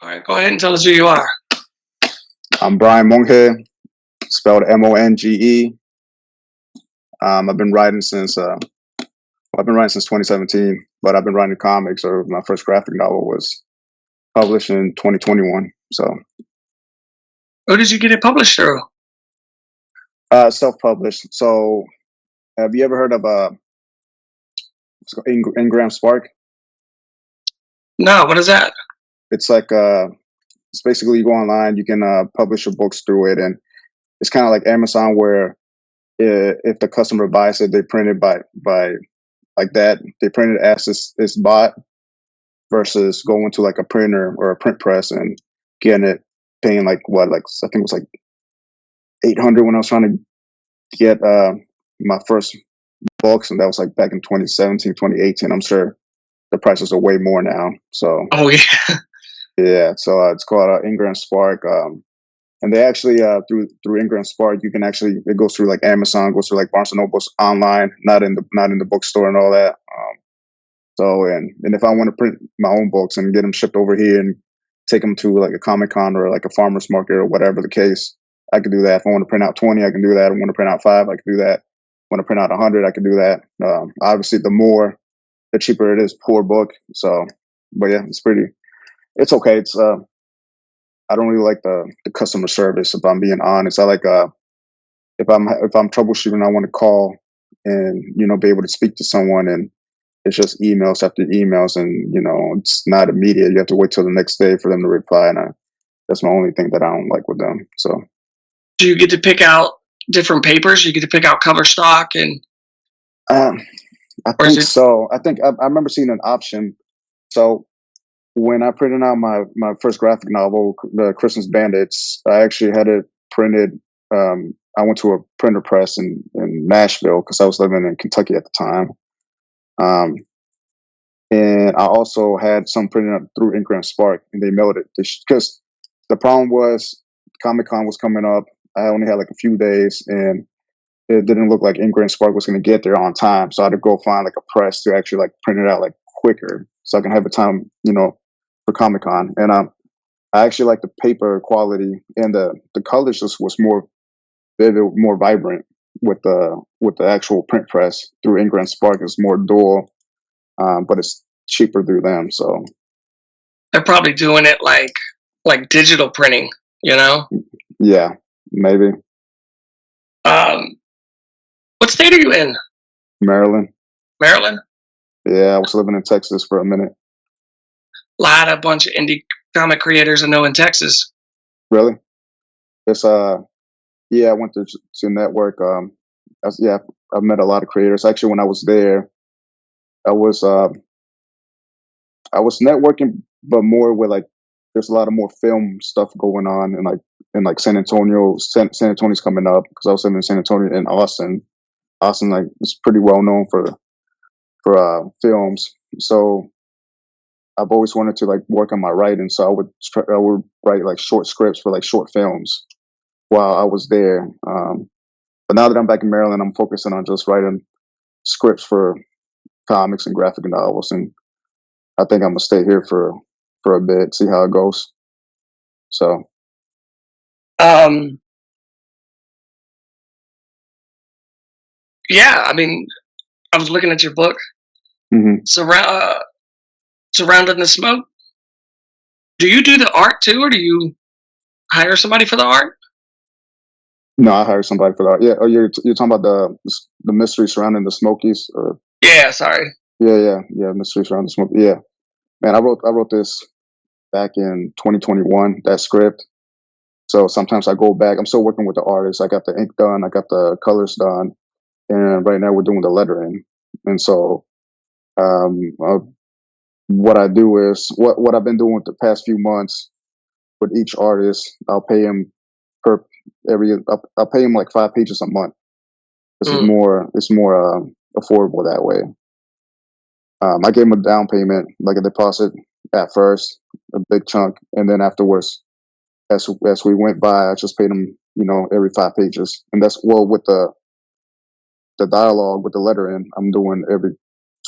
All right, go ahead and tell us who you are. I'm Brian Monge, spelled Monge. I've been writing since 2017, but I've been writing comics. Or my first graphic novel was published in 2021. So, Who did you get it published through? self-published. So, have you ever heard of Ingram Spark? No, what is that? It's like it's basically you go online, you can publish your books through it, and it's kind of like Amazon, where if the customer buys it, they print it by like that. They print it as it's bought, versus going to like a printer or a print press and getting it, paying like what, like I think it was like 800 when I was trying to get my first books, and that was like back in 2017, 2018. I'm sure the prices are way more now. So Oh yeah. yeah, so it's called Ingram Spark. And they actually through Ingram Spark, you can actually, it goes through like Amazon, goes through like Barnes and Noble's online, not in the bookstore and all that. So and if I want to print my own books and get them shipped over here and take them to like a Comic-Con or like a farmer's market or whatever the case, I can do that. If I want to print out 20, I can do that. If I want to print out 5, I can do that. If I want to print out 100, I can do that. Obviously, the cheaper it is per book. So, but yeah, it's okay. It's I don't really like the customer service, if I'm being honest. I like if I'm troubleshooting, I want to call and be able to speak to someone, and it's just emails after emails, and it's not immediate. You have to wait till the next day for them to reply, and that's my only thing that I don't like with them. So, Do you get to pick out different papers? You get to pick out cover stock and I think so. I think I remember seeing an option. So when I printed out my first graphic novel, The Christmas Bandits, I actually had it printed. I went to a printer press in Nashville because I was living in Kentucky at the time. And I also had some printed up through Ingram Spark, and they mailed it. Because the problem was Comic-Con was coming up. I only had like a few days, and it didn't look like Ingram Spark was going to get there on time. So I had to go find like a press to actually like print it out like quicker, so I can have a time, for Comic-Con. And I actually like the paper quality, and the colors just was more vivid, more vibrant with the actual print press through Ingram Spark. It's more dual, but it's cheaper through them. So they're probably doing it like digital printing, yeah, maybe. What state are you in? Maryland. Maryland? Yeah, I was living in Texas for a minute. A bunch of indie comic creators I know in Texas. Really? It's yeah, I went to network. I've met a lot of creators. Actually, when I was there, I was networking, but more with like there's a lot of more film stuff going on in like San Antonio. San Antonio's coming up because I was living in San Antonio and Austin. Austin like is pretty well known for films. So I've always wanted to like work on my writing. So I would write like short scripts for like short films while I was there. But now that I'm back in Maryland, I'm focusing on just writing scripts for comics and graphic novels, and I think I'm gonna stay here for a bit, see how it goes. So, yeah, I mean, I was looking at your book, mm-hmm. Surrounded in the Smoke. Do you do the art too, or do you hire somebody for the art? No, I hire somebody for that. Yeah. Oh, you're talking about the mystery surrounding the Smokies, or yeah, sorry. Yeah, mystery surrounding the Smokies. Yeah, man, I wrote this back in 2021. That script. So sometimes I go back. I'm still working with the artist. I got the ink done. I got the colors done, and right now we're doing the lettering. And so, what I do is what I've been doing with the past few months with each artist. I'll pay him I'll pay him like 5 pages a month. This is it's more affordable that way. I gave him a down payment, like a deposit at first, a big chunk, and then afterwards, as we went by, I just paid him, every 5 pages, and that's with the dialogue with the lettering, I'm doing every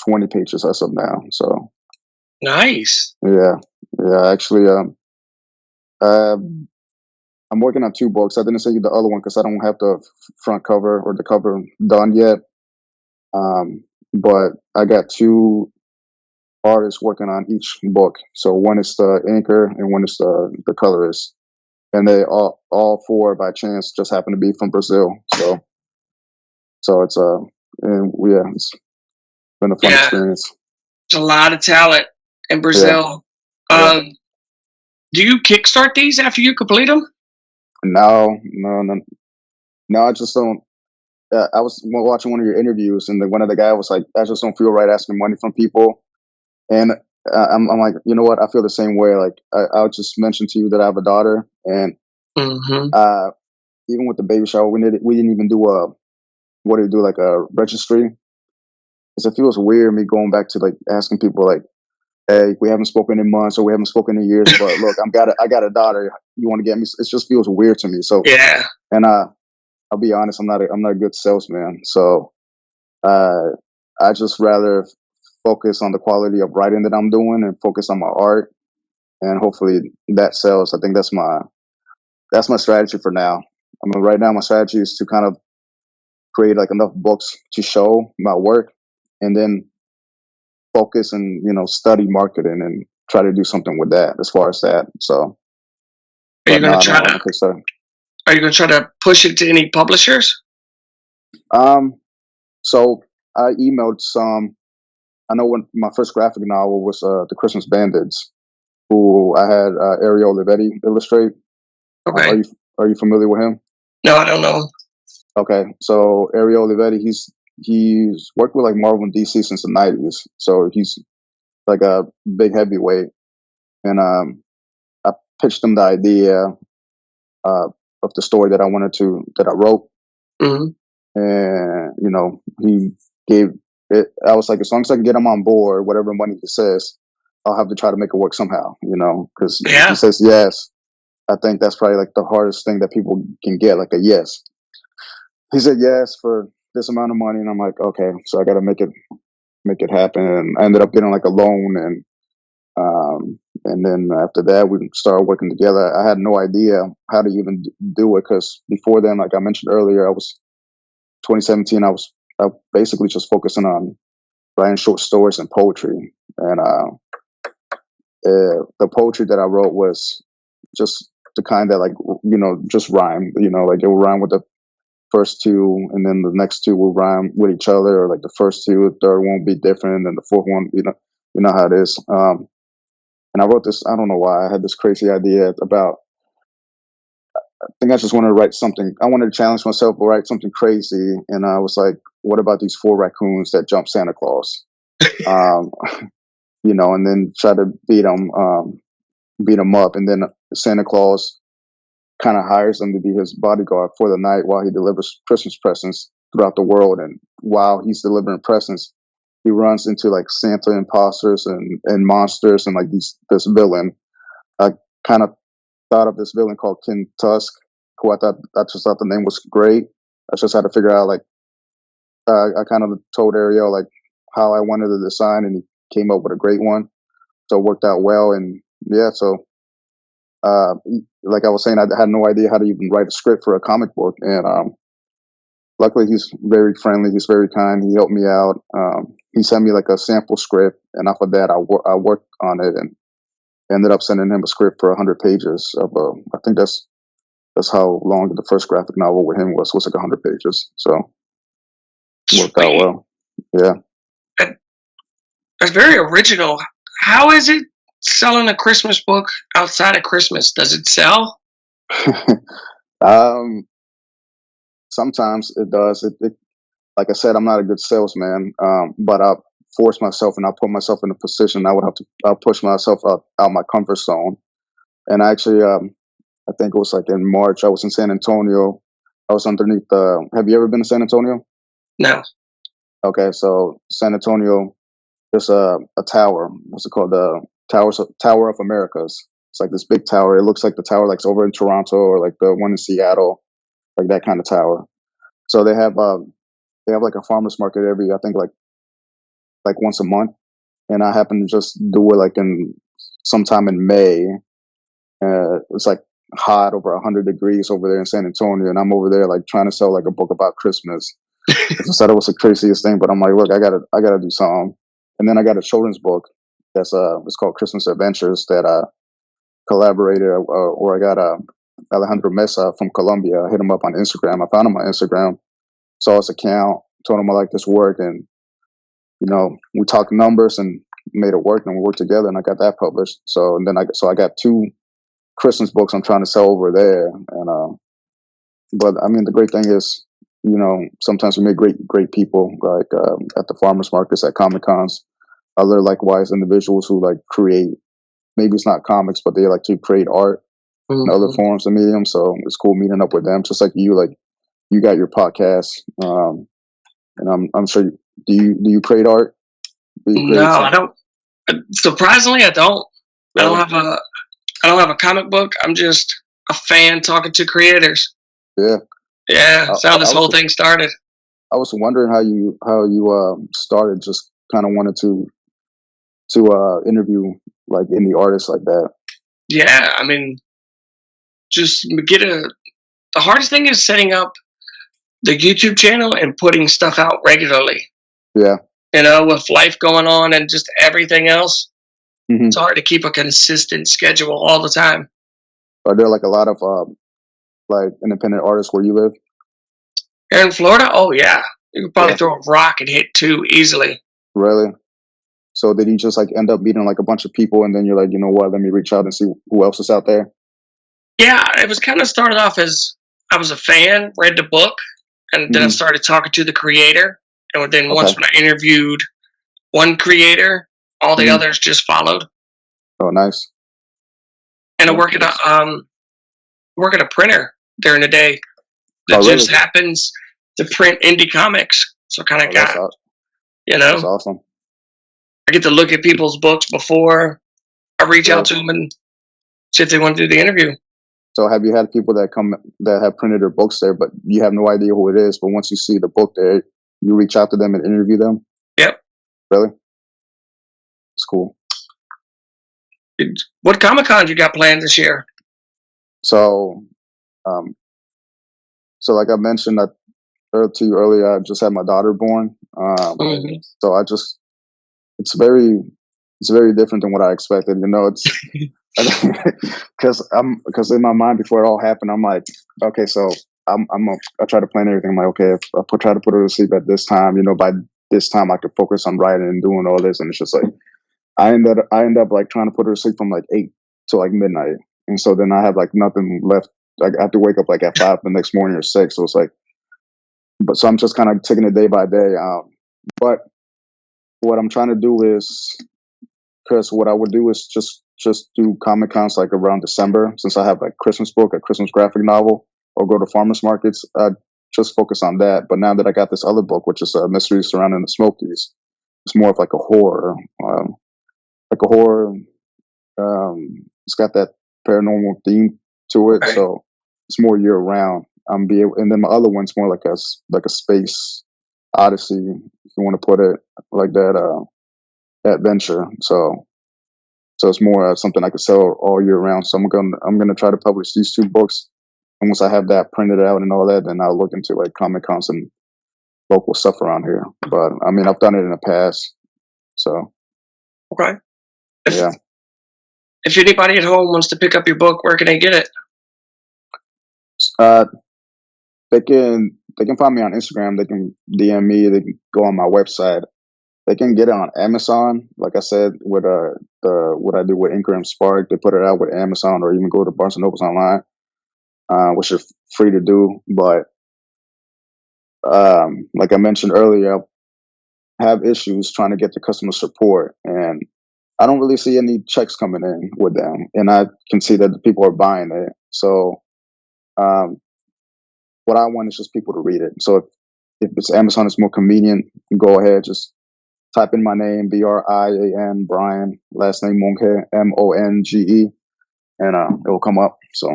20 pages as of now. So nice. Yeah. Actually, Uh, I'm working on 2 books. I didn't send you the other one because I don't have the front cover or the cover done yet. But I got 2 artists working on each book. So one is the inker and one is the colorist, and they all 4 by chance just happen to be from Brazil. So it's and yeah, it's been a fun Yeah, experience. it's a lot of talent in Yeah, Brazil. yeah. Um, do you kickstart these after you complete them? No, no, no, no. I just don't. I was watching one of your interviews, and one of the guy was like, "I just don't feel right asking money from people." And I'm like, you know what? I feel the same way. Like I'll just mention to you that I have a daughter, and Hmm. uh, even with the baby shower, we didn't even do a what do you do like a registry? Because it feels weird me going back to like asking people like, "Hey, we haven't spoken in months or we haven't spoken in years, but look, I got a daughter. You want to get me?" It just feels weird to me. So, Yeah. and I'll be honest, I'm not a good salesman. So uh, I just rather focus on the quality of writing that I'm doing and focus on my art, and hopefully that sells. I think that's my strategy for now. I mean, right now my strategy is to kind of create like enough books to show my work, and then focus and study marketing and try to do something with that as far as that. So, Are you but no, gonna I don't try have to? a Kickstarter. Are you gonna try to push it to any publishers? Um, so I emailed some. I know when my first graphic novel was the Christmas Bandits, who I had Ariel Olivetti illustrate. Okay. Are you familiar with him? No, I don't know. Okay, so Ariel Olivetti, he's worked with like Marvel and DC since the '90s, so he's like a big heavyweight. And I pitched him the idea uh, of the story that I wrote, Hmm. and he gave it. I was like, as long as I can get him on board, whatever money he says, I'll have to try to make it work somehow. Because if he Yeah. says yes, I think that's probably like the hardest thing that people can get, like a yes. He said yes for this amount of money, and I'm like, okay, so I got to make it happen. And I ended up getting like a loan, and then after that, we started working together. I had no idea how to even do it because before then, like I mentioned earlier, I was 2017. I basically just focusing on writing short stories and poetry, and the poetry that I wrote was just the kind that like just rhyme. Like it will rhyme with the first 2, and then the next 2 will rhyme with each other, or like the first 2, the third one will be different, and then the fourth one, you know how it is. And I wrote this. I don't know why I had this crazy idea about. I think I just wanted to write something. I wanted to challenge myself to write something crazy, and I was like, "What about these 4 raccoons that jump Santa Claus?" Um, and then try to beat them up, and then Santa Claus kind of hires them to be his bodyguard for the night while he delivers Christmas presents throughout the world. And while he's delivering presents, he runs into like Santa imposters and monsters and like this villain. I kind of thought of this villain called King Tusk, who I just thought the name was great. I just had to figure out like I kind of told Ariel like how I wanted the design, and he came up with a great one. So it worked out well, and yeah, so uh, like I was saying, I had no idea how to even write a script for a comic book, and luckily he's very friendly, he's very kind. He helped me out. He sent me like a sample script, and off of that, I worked on it and ended up sending him a script for 100 pages of. I think that's how long the first graphic novel with him was like 100 pages. So worked out Sweet. well. Yeah. That, that's very original. How is it selling a Christmas book outside of Christmas? Does it sell? um, Sometimes it does. Like I said, I'm not a good salesman, but I force myself and I put myself in a position I would have to push myself out my comfort zone. And actually, I think it was like in March, I was in San Antonio. I was underneath the. Have you ever been to San Antonio? No. Okay, so San Antonio, there's a tower. What's it called? The Tower of Americas. It's like this big tower. It looks like the tower like over in Toronto or like the one in Seattle, like that kind of tower. So they have like a farmers market every I think like once a month, and I happen to just do it like in sometime in May, It's like hot, over 100 degrees over there in San Antonio, and I'm over there like trying to sell like a book about Christmas. I just thought it was the craziest thing, but I'm like, look, I gotta do something. And then I got a children's book that's it's called Christmas Adventures that I collaborated, or I got Alejandro Mesa from Colombia. I hit him up on Instagram. I found him on Instagram, saw his account, told him I like this work, and we talked numbers and made it work, and we worked together, and I got that published. So and then I got 2 Christmas books I'm trying to sell over there, and but I mean the great thing is, sometimes we meet great people like at the farmers markets, at Comic Cons, other likewise individuals who like create. Maybe it's not comics, but they like to create art in other forms and mediums. So it's cool meeting up with them. Just like you, you got your podcast, and I'm sure. Do you create art? Do you create No, I don't. Surprisingly, I don't. Really? I don't have a comic book. I'm just a fan talking to creators. Yeah. Yeah, that's how this whole thing started. I was wondering how you started. Just kind of wanted to interview like indie artists like that. Yeah, I mean, just get a. The hardest thing is setting up the YouTube channel and putting stuff out regularly. Yeah. With life going on and just everything else, Mm-hmm. it's hard to keep a consistent schedule all the time. Are there like a lot of like independent artists where you live? Here in Florida, oh yeah, you could probably throw a rock and hit 2 easily. Really? So did you just like end up meeting like a bunch of people, and then you're like, you know what, let me reach out and see who else is out there? Yeah, it was kind of started off as I was a fan, read the book, and then I started talking to the creator. And then once when I interviewed one creator, all the others just followed. Oh, nice. And I work at a printer during the day that just happens to print Indiecomics. So kind of got, That's awesome. I get to look at people's books before I reach out to them and see if they want to do the interview. So have you had people that come that have printed their books there, but you have no idea who it is, but once you see the book there, you reach out to them and interview them? Yep. Really? It's cool. What Comic Cons you got planned this year? So, like I mentioned to you earlier, I just had my daughter born. So it's very different than what I expected. It's because in my mind before it all happened, I'm like, okay, so I try to plan everything. I'm like, okay, if I try to put her to sleep at this time, by this time I could focus on writing and doing all this, and it's just like I end up like trying to put her to sleep from like 8 to like midnight, and so then I have like nothing left. Like I have to wake up like at 5 the next morning or 6. So it's like, so I'm just kind of taking it day by day. But what I'm trying to do is, because what I would do is just do Comic Cons like around December, since I have like Christmas book, a Christmas graphic novel, or go to farmers markets. Just focus on that. But now that I got this other book, which is Mysteries Surrounding the Smokies, it's more of like a horror, it's got that paranormal theme to it, so it's more year round. And then my other one's more like a space odyssey, if you want to put it like that, adventure. So it's more something I could sell all year round. So I'm gonna try to publish these 2 books, and once I have that printed out and all that, then I'll look into like Comic Cons and local stuff around here. But I mean, I've done it in the past, so okay. Yeah. If anybody at home wants to pick up your book, where can they get it? They can find me on Instagram. They can DM me. They can go on my website. They can get it on Amazon. Like I said, with what I do with Ingram Spark, they put it out with Amazon, or even go to Barnes and Nobles online, which is free to do. But like I mentioned earlier, I have issues trying to get the customer support, and I don't really see any checks coming in with them, and I can see that the people are buying it. So what I want is just people to read it. So if it's Amazon, it's more convenient. Go ahead, just type in my name, Brian, Brian, last name Monge, Monge, and it will come up. So,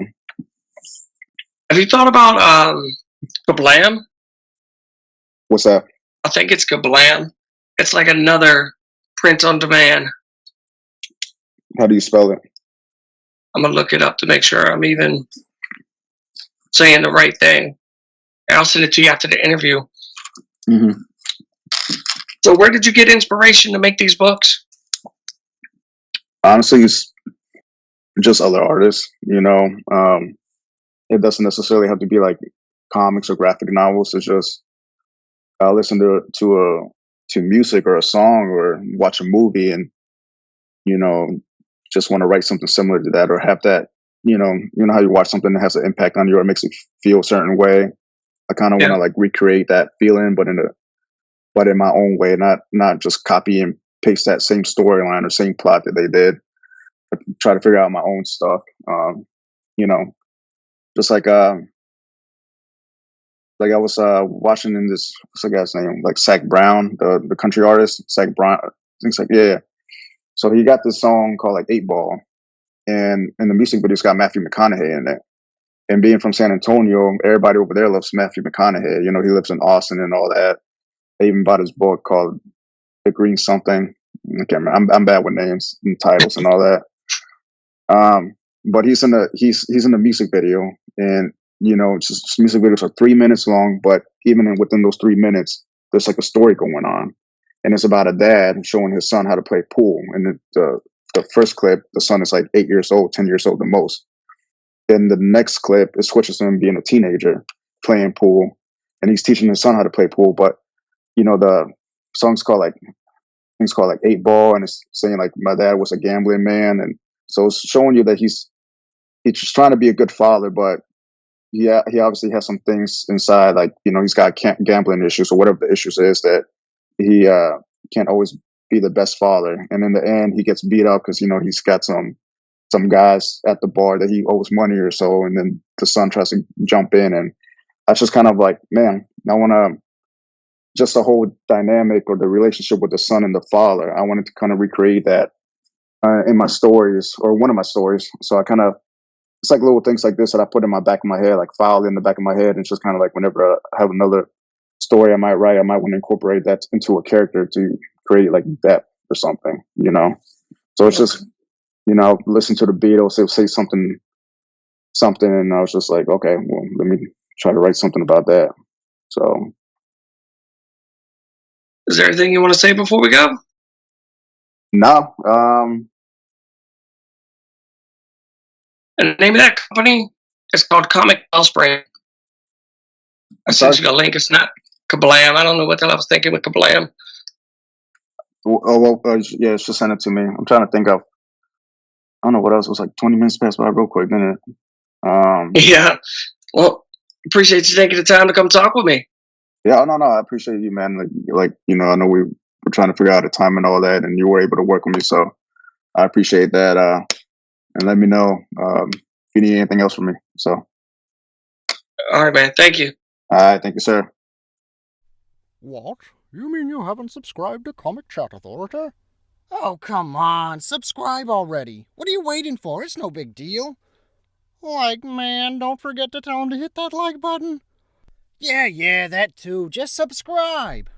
have you thought about Kablam? What's that? I think it's Kablam. It's like another print on demand. How do you spell it? I'm gonna look it up to make sure I'm even saying the right thing. And I'll send it to you after the interview. Mm-hmm. So where did you get inspiration to make these books? Honestly, it's just other artists. It doesn't necessarily have to be like comics or graphic novels. It's just I listen to music or a song or watch a movie, and you know, just want to write something similar to that or have that. How you watch something that has an impact on you or makes you feel a certain way. I kind of want to Yeah. like recreate that feeling, but in my own way, not just copy and paste that same storyline or same plot that they did. But try to figure out my own stuff. You know, just like I was watching in this what's the guy's name, like Zach Brown, the country artist Zach Brown. I think it's like yeah. So he got this song called like 8 Ball, and in the music video, it's got Matthew McConaughey in it. And being from San Antonio, everybody over there loves Matthew McConaughey. He lives in Austin and all that. They even bought his book called The Green Something. I can't remember. I'm bad with names and titles and all that. But he's in the music video, and just music videos are 3 minutes long. But even within those 3 minutes, there's like a story going on, and it's about a dad showing his son how to play pool. And the first clip, the son is like 8 years old, 10 years old the most. Then the next clip, it switches to him being a teenager playing pool, and he's teaching his son how to play pool. But the song's called like things called like 8 Ball, and it's saying like my dad was a gambling man, and so it's showing you that he's just trying to be a good father, but he obviously has some things inside, like he's got gambling issues or whatever the issues is that he can't always be the best father, and in the end he gets beat up because he's got some guys at the bar that he owes money or so, and then the son tries to jump in, and that's just kind of like, man, I want to just the whole dynamic or the relationship with the son and the father. I wanted to kind of recreate that in my stories or one of my stories. So it's like little things like this that I put in my back of my head, like filed in the back of my head. And it's just kind of like whenever I have another story I might write, I might want to incorporate that into a character to create like depth or something. So it's just, listen to the Beatles, they'll say something, and I was just like, okay, well, let me try to write something about that. So. Is there anything you want to say before we go? No. And the name of that company is called Comic Wellspring. I sent you a link. It's not Kablam. I don't know what the hell I was thinking with Kablam. Yeah, just send it to me. I'm trying to think of. I don't know what else. It was like 20 minutes passed by real quick, didn't it? Yeah. Well, appreciate you taking the time to come talk with me. Yeah, no, I appreciate you, man. Like I know we were trying to figure out the time and all that, and you were able to work with me, so I appreciate that. And let me know if you need anything else from me. So. All right, man. Thank you. All right, thank you, sir. What? You mean you haven't subscribed to Comicchatauthority? Oh, come on, subscribe already. What are you waiting for? It's no big deal. Like, man, don't forget to tell him to hit that like button. Yeah, that too. Just subscribe.